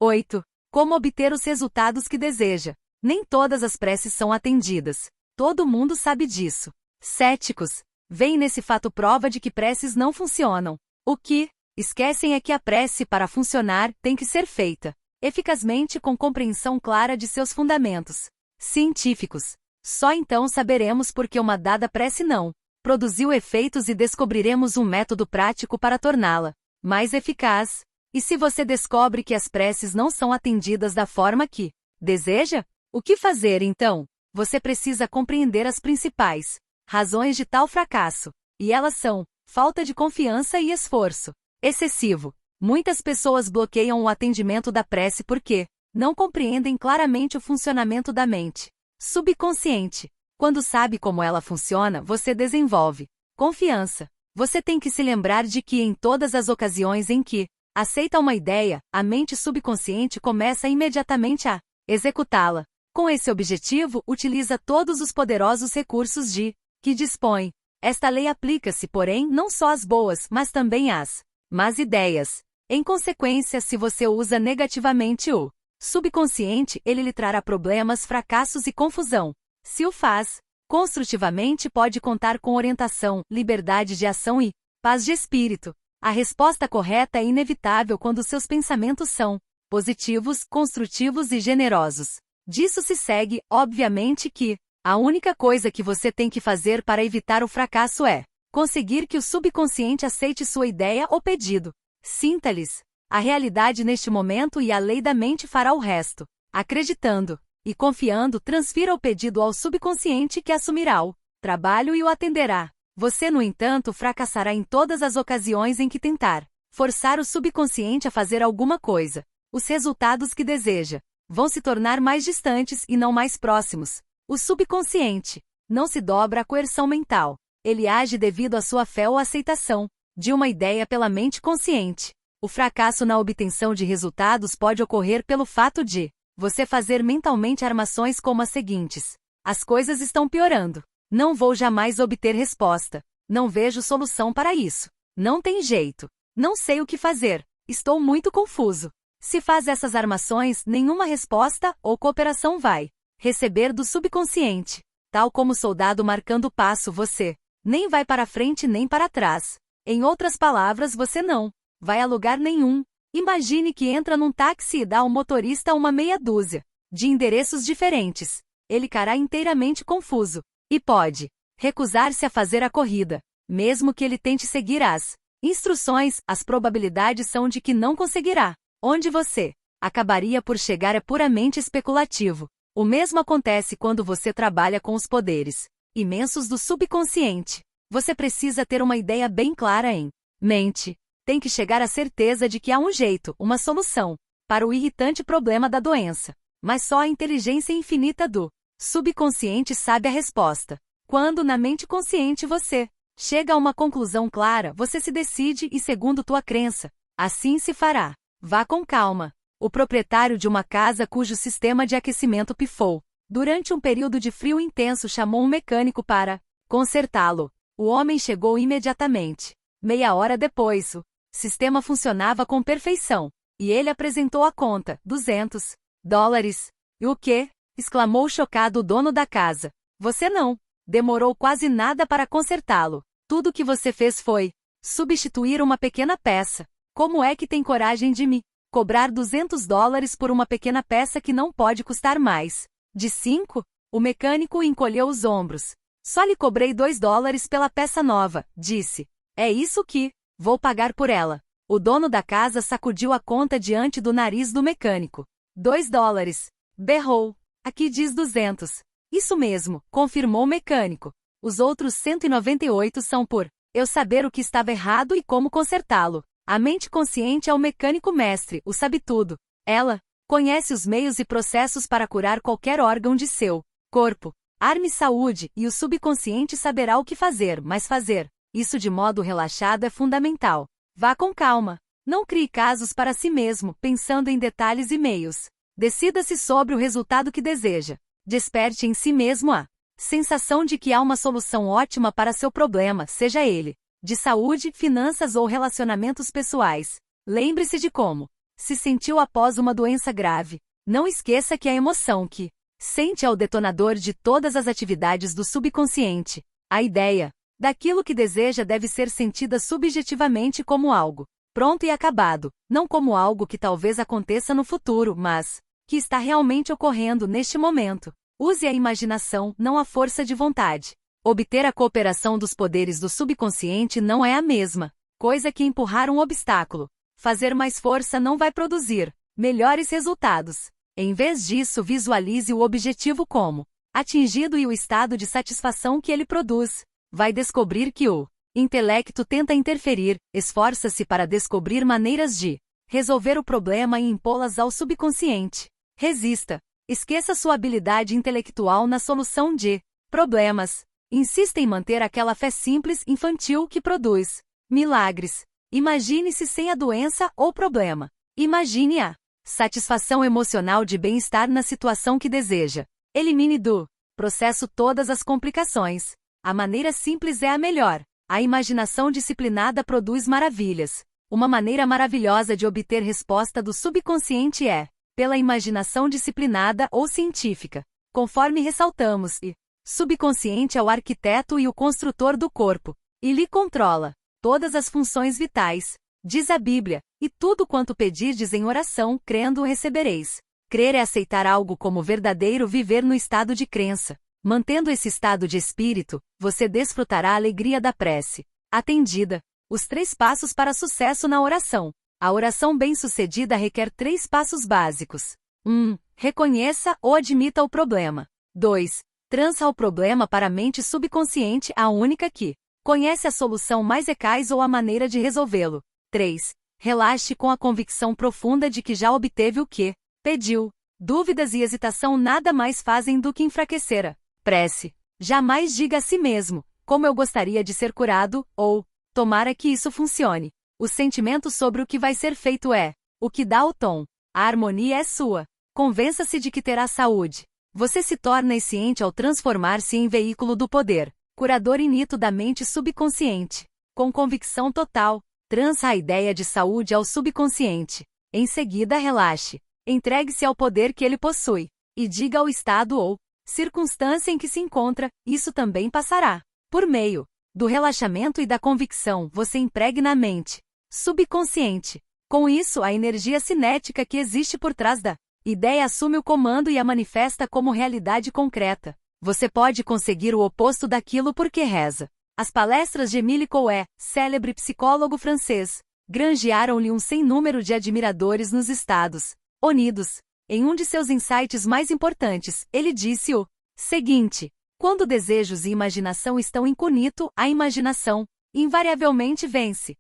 8. Como obter os resultados que deseja. Nem todas as preces são atendidas. Todo mundo sabe disso. Céticos veem nesse fato prova de que preces não funcionam. O que esquecem é que a prece, para funcionar, tem que ser feita eficazmente com compreensão clara de seus fundamentos científicos. Só então saberemos por que uma dada prece não produziu efeitos e descobriremos um método prático para torná-la mais eficaz. E se você descobre que as preces não são atendidas da forma que deseja, o que fazer então? Você precisa compreender as principais razões de tal fracasso, e elas são falta de confiança e esforço excessivo. Muitas pessoas bloqueiam o atendimento da prece porque não compreendem claramente o funcionamento da mente subconsciente. Quando sabe como ela funciona, você desenvolve confiança. Você tem que se lembrar de que em todas as ocasiões em que aceita uma ideia, a mente subconsciente começa imediatamente a executá-la. Com esse objetivo, utiliza todos os poderosos recursos de que dispõe. Esta lei aplica-se, porém, não só às boas, mas também às más ideias. Em consequência, se você usa negativamente o subconsciente, ele lhe trará problemas, fracassos e confusão. Se o faz construtivamente, pode contar com orientação, liberdade de ação e paz de espírito. A resposta correta é inevitável quando seus pensamentos são positivos, construtivos e generosos. Disso se segue, obviamente, que a única coisa que você tem que fazer para evitar o fracasso é conseguir que o subconsciente aceite sua ideia ou pedido. Sinta-lhes a realidade neste momento e a lei da mente fará o resto. Acreditando e confiando, transfira o pedido ao subconsciente que assumirá o trabalho e o atenderá. Você, no entanto, fracassará em todas as ocasiões em que tentar forçar o subconsciente a fazer alguma coisa. Os resultados que deseja vão se tornar mais distantes e não mais próximos. O subconsciente não se dobra à coerção mental. Ele age devido à sua fé ou aceitação de uma ideia pela mente consciente. O fracasso na obtenção de resultados pode ocorrer pelo fato de você fazer mentalmente armações como as seguintes: as coisas estão piorando. Não vou jamais obter resposta. Não vejo solução para isso. Não tem jeito. Não sei o que fazer. Estou muito confuso. Se faz essas armações, nenhuma resposta ou cooperação vai receber do subconsciente. Tal como soldado marcando o passo, você nem vai para frente nem para trás. Em outras palavras, você não vai a lugar nenhum. Imagine que entra num táxi e dá ao motorista uma meia dúzia de endereços diferentes. Ele ficará inteiramente confuso e pode recusar-se a fazer a corrida. Mesmo que ele tente seguir as instruções, as probabilidades são de que não conseguirá. Onde você acabaria por chegar é puramente especulativo. O mesmo acontece quando você trabalha com os poderes imensos do subconsciente. Você precisa ter uma ideia bem clara em mente. Tem que chegar à certeza de que há um jeito, uma solução, para o irritante problema da doença. Mas só a inteligência infinita do subconsciente sabe a resposta. Quando na mente consciente você chega a uma conclusão clara, você se decide e segundo tua crença, assim se fará. Vá com calma. O proprietário de uma casa cujo sistema de aquecimento pifou durante um período de frio intenso chamou um mecânico para consertá-lo. O homem chegou imediatamente. Meia hora depois, o sistema funcionava com perfeição. E ele apresentou a conta, $200. E o quê? Exclamou chocado o dono da casa. Você não demorou quase nada para consertá-lo. Tudo que você fez foi substituir uma pequena peça. Como é que tem coragem de me cobrar $200 por uma pequena peça que não pode custar mais de 5? O mecânico encolheu os ombros. Só lhe cobrei $2 pela peça nova, disse. É isso que vou pagar por ela. O dono da casa sacudiu a conta diante do nariz do mecânico. $2. Berrou. Aqui diz 200. Isso mesmo, confirmou o mecânico. Os outros 198 são por eu saber o que estava errado e como consertá-lo. A mente consciente é o mecânico mestre, o sabe tudo. Ela conhece os meios e processos para curar qualquer órgão de seu corpo. Arme saúde, e o subconsciente saberá o que fazer, mas fazer isso de modo relaxado é fundamental. Vá com calma. Não crie casos para si mesmo, pensando em detalhes e meios. Decida-se sobre o resultado que deseja. Desperte em si mesmo a sensação de que há uma solução ótima para seu problema, seja ele de saúde, finanças ou relacionamentos pessoais. Lembre-se de como se sentiu após uma doença grave. Não esqueça que a emoção que sente é o detonador de todas as atividades do subconsciente. A ideia daquilo que deseja deve ser sentida subjetivamente como algo pronto e acabado, não como algo que talvez aconteça no futuro, mas que está realmente ocorrendo neste momento. Use a imaginação, não a força de vontade. Obter a cooperação dos poderes do subconsciente não é a mesma coisa que empurrar um obstáculo. Fazer mais força não vai produzir melhores resultados. Em vez disso, visualize o objetivo como atingido e o estado de satisfação que ele produz. Vai descobrir que o intelecto tenta interferir, esforça-se para descobrir maneiras de resolver o problema e impô-las ao subconsciente. Resista. Esqueça sua habilidade intelectual na solução de problemas. Insista em manter aquela fé simples, infantil que produz milagres. Imagine-se sem a doença ou problema. Imagine a satisfação emocional de bem-estar na situação que deseja. Elimine do processo todas as complicações. A maneira simples é a melhor. A imaginação disciplinada produz maravilhas. Uma maneira maravilhosa de obter resposta do subconsciente é pela imaginação disciplinada ou científica. Conforme ressaltamos, o subconsciente é o arquiteto e o construtor do corpo, e lhe controla todas as funções vitais. Diz a Bíblia, e tudo quanto pedirdes em oração, crendo, recebereis. Crer é aceitar algo como verdadeiro, viver no estado de crença. Mantendo esse estado de espírito, você desfrutará a alegria da prece atendida. Os 3 passos para sucesso na oração. A oração bem-sucedida requer 3 passos básicos. 1. Reconheça ou admita o problema. 2. Transfa o problema para a mente subconsciente, a única que conhece a solução mais eficaz ou a maneira de resolvê-lo. 3. Relaxe com a convicção profunda de que já obteve o que pediu. Dúvidas e hesitação nada mais fazem do que enfraquecer a prece. Jamais diga a si mesmo, como eu gostaria de ser curado, ou tomara que isso funcione. O sentimento sobre o que vai ser feito é o que dá o tom. A harmonia é sua. Convença-se de que terá saúde. Você se torna esciente ao transformar-se em veículo do poder, curador inito da mente subconsciente. Com convicção total, transfa a ideia de saúde ao subconsciente. Em seguida, relaxe. Entregue-se ao poder que ele possui. E diga ao estado ou circunstância em que se encontra, isso também passará. Por meio do relaxamento e da convicção, você impregna a mente subconsciente. Com isso, a energia cinética que existe por trás da ideia assume o comando e a manifesta como realidade concreta. Você pode conseguir o oposto daquilo porque reza. As palestras de Émile Coué, célebre psicólogo francês, granjearam-lhe um sem número de admiradores nos Estados Unidos. Em um de seus insights mais importantes, ele disse o seguinte: quando desejos e imaginação estão em conito, a imaginação invariavelmente vence.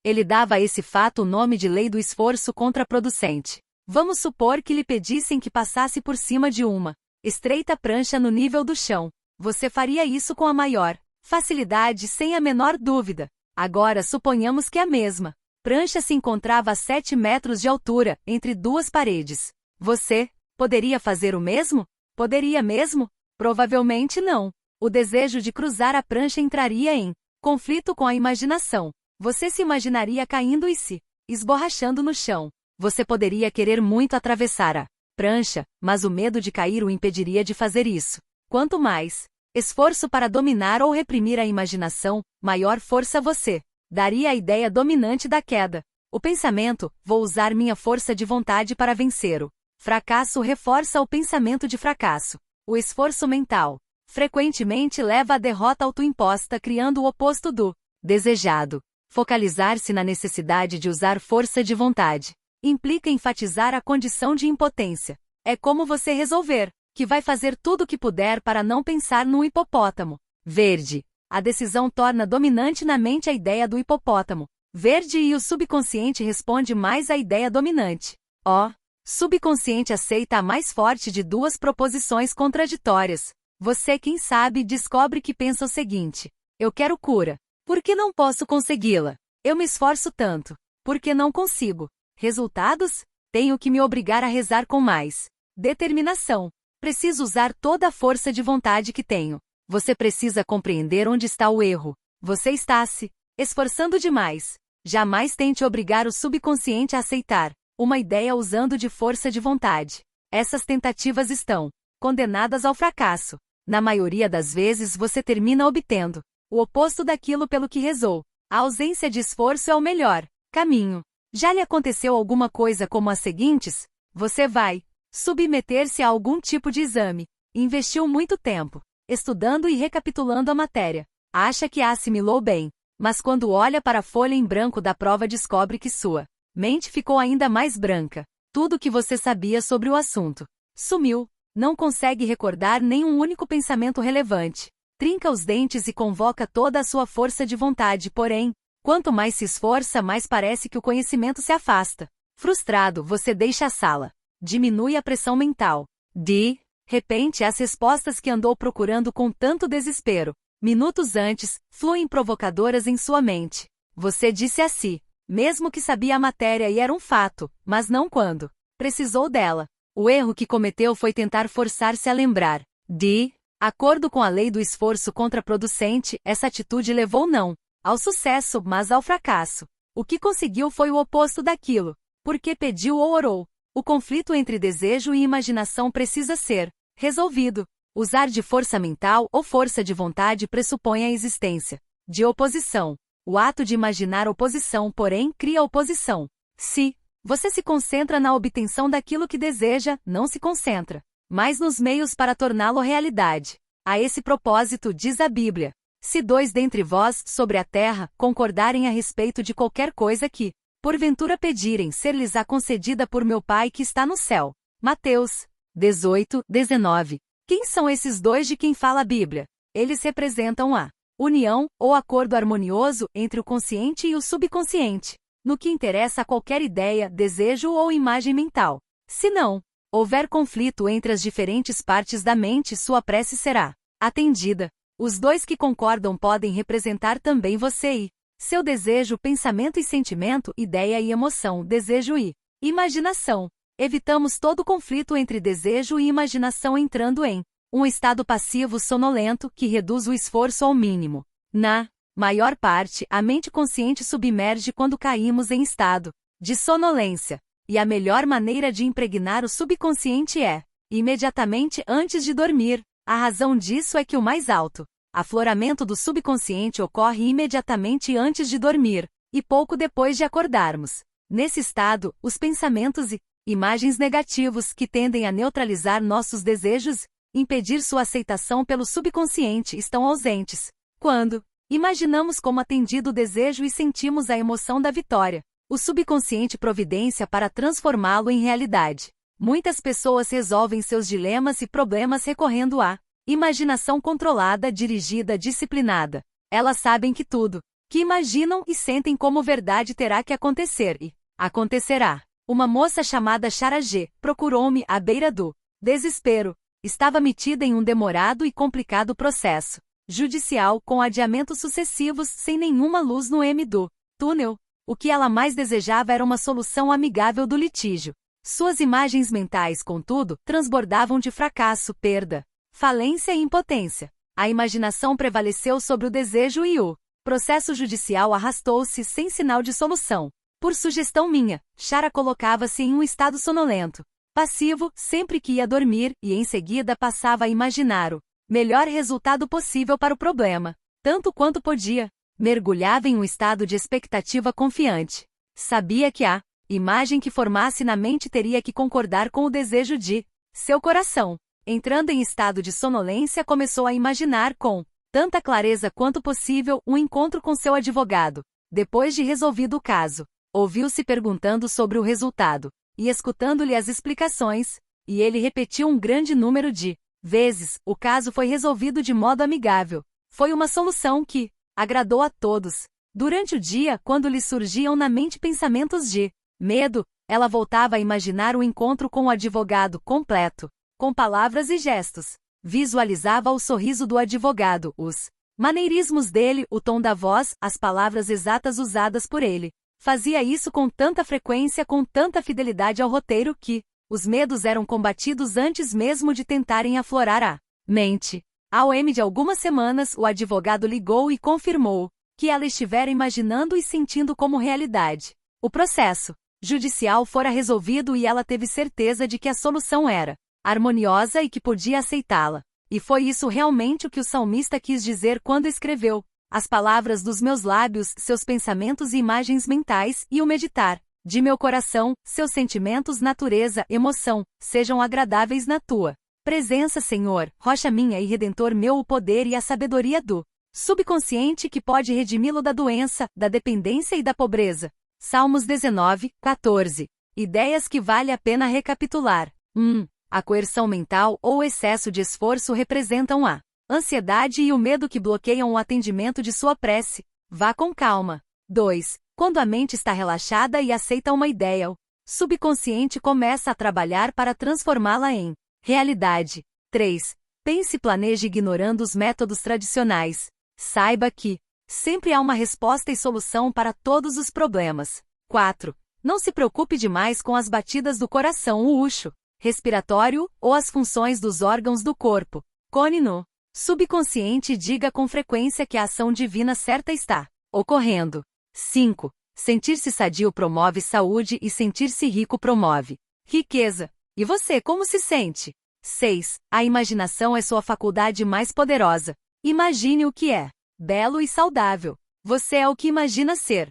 Ele dava a esse fato o nome de lei do esforço contraproducente. Vamos supor que lhe pedissem que passasse por cima de uma estreita prancha no nível do chão. Você faria isso com a maior facilidade, sem a menor dúvida. Agora suponhamos que a mesma prancha se encontrava a 7 metros de altura, entre 2 paredes. Você poderia fazer o mesmo? Poderia mesmo? Provavelmente não. O desejo de cruzar a prancha entraria em conflito com a imaginação. Você se imaginaria caindo e se esborrachando no chão. Você poderia querer muito atravessar a prancha, mas o medo de cair o impediria de fazer isso. Quanto mais esforço para dominar ou reprimir a imaginação, maior força você daria à ideia dominante da queda. O pensamento, vou usar minha força de vontade para vencer o fracasso, reforça o pensamento de fracasso. O esforço mental frequentemente leva à derrota autoimposta, criando o oposto do desejado. Focalizar-se na necessidade de usar força de vontade implica enfatizar a condição de impotência. É como você resolver que vai fazer tudo o que puder para não pensar no hipopótamo verde. A decisão torna dominante na mente a ideia do hipopótamo verde e o subconsciente responde mais à ideia dominante. O subconsciente aceita a mais forte de 2 proposições contraditórias. Você, quem sabe, descobre que pensa o seguinte: eu quero cura. Por que não posso consegui-la? Eu me esforço tanto. Por que não consigo? Resultados? Tenho que me obrigar a rezar com mais determinação. Preciso usar toda a força de vontade que tenho. Você precisa compreender onde está o erro. Você está se esforçando demais. Jamais tente obrigar o subconsciente a aceitar uma ideia usando de força de vontade. Essas tentativas estão condenadas ao fracasso. Na maioria das vezes você termina obtendo o oposto daquilo pelo que rezou. A ausência de esforço é o melhor caminho. Já lhe aconteceu alguma coisa como as seguintes? Você vai submeter-se a algum tipo de exame. Investiu muito tempo estudando e recapitulando a matéria. Acha que a assimilou bem, mas quando olha para a folha em branco da prova descobre que sua mente ficou ainda mais branca. Tudo o que você sabia sobre o assunto sumiu. Não consegue recordar nenhum único pensamento relevante. Trinca os dentes e convoca toda a sua força de vontade, porém, quanto mais se esforça, mais parece que o conhecimento se afasta. Frustrado, você deixa a sala. Diminui a pressão mental. De repente, as respostas que andou procurando com tanto desespero, minutos antes, fluem provocadoras em sua mente. Você disse a si, mesmo que sabia a matéria e era um fato, mas não quando precisou dela. O erro que cometeu foi tentar forçar-se a lembrar. De acordo com a lei do esforço contraproducente, essa atitude levou não ao sucesso, mas ao fracasso. O que conseguiu foi o oposto daquilo, porque pediu ou orou. O conflito entre desejo e imaginação precisa ser resolvido. Usar de força mental ou força de vontade pressupõe a existência de oposição. O ato de imaginar oposição, porém, cria oposição. Se você se concentra na obtenção daquilo que deseja, não se concentra mas nos meios para torná-lo realidade. A esse propósito, diz a Bíblia: se dois dentre vós, sobre a terra, concordarem a respeito de qualquer coisa que, porventura pedirem, ser-lhes-á concedida por meu Pai que está no céu. Mateus 18:19. Quem são esses dois de quem fala a Bíblia? Eles representam a união, ou acordo harmonioso, entre o consciente e o subconsciente, no que interessa a qualquer ideia, desejo ou imagem mental. Se não houver conflito entre as diferentes partes da mente, sua prece será atendida. Os dois que concordam podem representar também você e seu desejo, pensamento e sentimento, ideia e emoção, desejo e imaginação. Evitamos todo conflito entre desejo e imaginação entrando em um estado passivo sonolento que reduz o esforço ao mínimo. Na maior parte, a mente consciente submerge quando caímos em estado de sonolência. E a melhor maneira de impregnar o subconsciente é imediatamente antes de dormir. A razão disso é que o mais alto afloramento do subconsciente ocorre imediatamente antes de dormir, e pouco depois de acordarmos. Nesse estado, os pensamentos e imagens negativos que tendem a neutralizar nossos desejos, impedir sua aceitação pelo subconsciente, estão ausentes. Quando imaginamos como atendido o desejo e sentimos a emoção da vitória, o subconsciente providencia para transformá-lo em realidade. Muitas pessoas resolvem seus dilemas e problemas recorrendo à imaginação controlada, dirigida, disciplinada. Elas sabem que tudo que imaginam e sentem como verdade terá que acontecer e acontecerá. Uma moça chamada Charagê procurou-me à beira do desespero. Estava metida em um demorado e complicado processo judicial com adiamentos sucessivos sem nenhuma luz no M do túnel. O que ela mais desejava era uma solução amigável do litígio. Suas imagens mentais, contudo, transbordavam de fracasso, perda, falência e impotência. A imaginação prevaleceu sobre o desejo e o processo judicial arrastou-se sem sinal de solução. Por sugestão minha, Chara colocava-se em um estado sonolento, passivo, sempre que ia dormir, e em seguida passava a imaginar o melhor resultado possível para o problema, tanto quanto podia. Mergulhava em um estado de expectativa confiante. Sabia que a imagem que formasse na mente teria que concordar com o desejo de seu coração. Entrando em estado de sonolência, começou a imaginar com tanta clareza quanto possível um encontro com seu advogado. Depois de resolvido o caso, ouviu-se perguntando sobre o resultado, e escutando-lhe as explicações, e ele repetiu um grande número de vezes. O caso foi resolvido de modo amigável. Foi uma solução que agradou a todos. Durante o dia, quando lhe surgiam na mente pensamentos de medo, ela voltava a imaginar o encontro com o advogado completo, com palavras e gestos. Visualizava o sorriso do advogado, os maneirismos dele, o tom da voz, as palavras exatas usadas por ele. Fazia isso com tanta frequência, com tanta fidelidade ao roteiro que os medos eram combatidos antes mesmo de tentarem aflorar a mente. Ao M de algumas semanas, o advogado ligou e confirmou que ela estivera imaginando e sentindo como realidade o processo. judicial fora resolvido e ela teve certeza de que a solução era harmoniosa e que podia aceitá-la. E foi isso realmente o que o salmista quis dizer quando escreveu: as palavras dos meus lábios, seus pensamentos e imagens mentais, e o meditar de meu coração, seus sentimentos, natureza, emoção, sejam agradáveis na tua presença, Senhor, rocha minha e redentor meu, o poder e a sabedoria do subconsciente que pode redimi-lo da doença, da dependência e da pobreza. Salmos 19, 14. Ideias que vale a pena recapitular. 1. A coerção mental ou o excesso de esforço representam a ansiedade e o medo que bloqueiam o atendimento de sua prece. Vá com calma. 2. Quando a mente está relaxada e aceita uma ideia, o subconsciente começa a trabalhar para transformá-la em realidade. 3. Pense e planeje ignorando os métodos tradicionais. Saiba que sempre há uma resposta e solução para todos os problemas. 4. Não se preocupe demais com as batidas do coração, o luxo respiratório ou as funções dos órgãos do corpo. Cone no subconsciente e diga com frequência que a ação divina certa está ocorrendo. 5. Sentir-se sadio promove saúde e sentir-se rico promove riqueza. E você, como se sente? 6. A imaginação é sua faculdade mais poderosa. Imagine o que é belo e saudável. Você é o que imagina ser.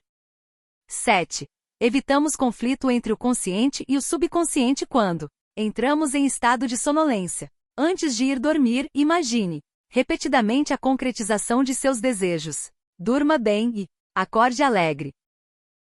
7. Evitamos conflito entre o consciente e o subconsciente quando entramos em estado de sonolência. Antes de ir dormir, imagine repetidamente a concretização de seus desejos. Durma bem e acorde alegre.